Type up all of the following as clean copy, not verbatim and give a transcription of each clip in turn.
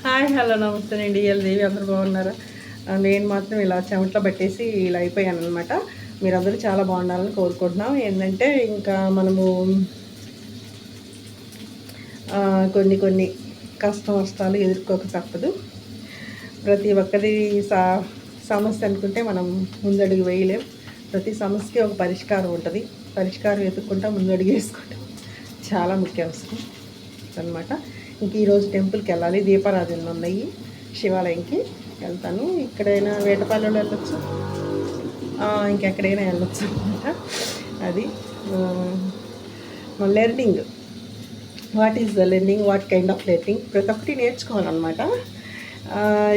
Hi hello నమస్తే అండి ఇవాళ దేవి అందరూ బాగున్నారా? నేను మాత్రం ఇలా చెమట్లో పట్టేసి ఇలా అయిపోయాను అనమాట. మీరందరూ చాలా బాగుండాలని కోరుకుంటున్నాం. ఏంటంటే ఇంకా మనము కొన్ని కొన్ని కష్ట నష్టాలు ఎదుర్కోక తప్పదు. ప్రతి ఒక్కరి సమస్య అనుకుంటే మనం ముందడుగు వేయలేం. ప్రతి సమస్యకి ఒక పరిష్కారం ఉంటుంది. పరిష్కారం వెతుక్కుంటా ముందడుగు వేసుకుంటాం. చాలా ముఖ్య అవసరం అనమాట. ఇంక ఈరోజు టెంపుల్కి వెళ్ళాలి. దీపారాధనలు ఉన్నాయి. శివాలయంకి వెళ్తాను. ఇక్కడైనా వేటపాలెంలో వెళ్ళొచ్చు, ఇంకెక్కడైనా వెళ్ళొచ్చు అనమాట. అది learning. What is the learning, what kind of learning, ప్రతి ఒక్కటి నేర్చుకోవాలన్నమాట.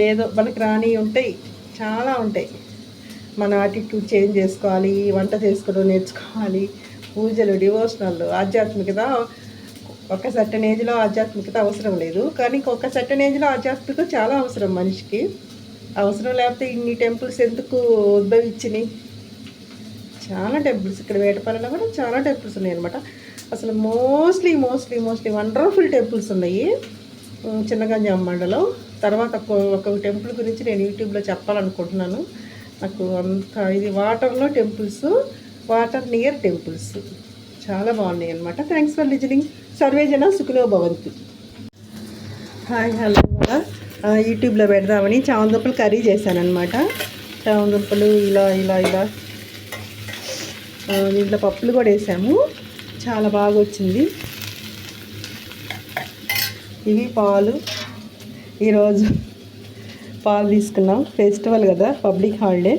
ఏదో మనకి రాని ఉంటాయి, చాలా ఉంటాయి. మన యాటిట్యూడ్ చేంజ్ చేసుకోవాలి, వంట చేసుకోవడం నేర్చుకోవాలి, పూజలు, డివోషనల్, ఆధ్యాత్మికత. ఒక సర్టన్ ఏజ్లో ఆధ్యాత్మికత అవసరం లేదు, కానీ ఒక సర్టన్ ఏజ్లో ఆధ్యాత్మికత చాలా అవసరం మనిషికి. అవసరం లేకపోతే ఇన్ని టెంపుల్స్ ఎందుకు ఉద్భవించినాయి? చాలా టెంపుల్స్ ఇక్కడ వేటపాలెంలో కూడా చాలా టెంపుల్స్ ఉన్నాయి అనమాట. అసలు మోస్ట్లీ వండర్ఫుల్ టెంపుల్స్ ఉన్నాయి చిన్నగంజాం మండలం. తర్వాత ఒక టెంపుల్ గురించి నేను యూట్యూబ్లో చెప్పాలనుకుంటున్నాను. నాకు అంత ఇది వాటర్లో టెంపుల్స్, వాటర్ నియర్ టెంపుల్స్ చాలా బాగున్నాయి అనమాట. Thanks for listening. సర్వే జన సుఖినో భవంతు. Hi hello. యూట్యూబ్లో పెడదామని చామందుంపలు కర్రీ చేశానమాట. చామందుంపలు ఇలా ఇలా ఇలా దీంట్లో పప్పులు కూడా వేసాము. చాలా బాగా వచ్చింది. ఇవి పాలు. ఈరోజు పాలు తీసుకున్నాం. ఫెస్టివల్ కదా, పబ్లిక్ హాలిడే.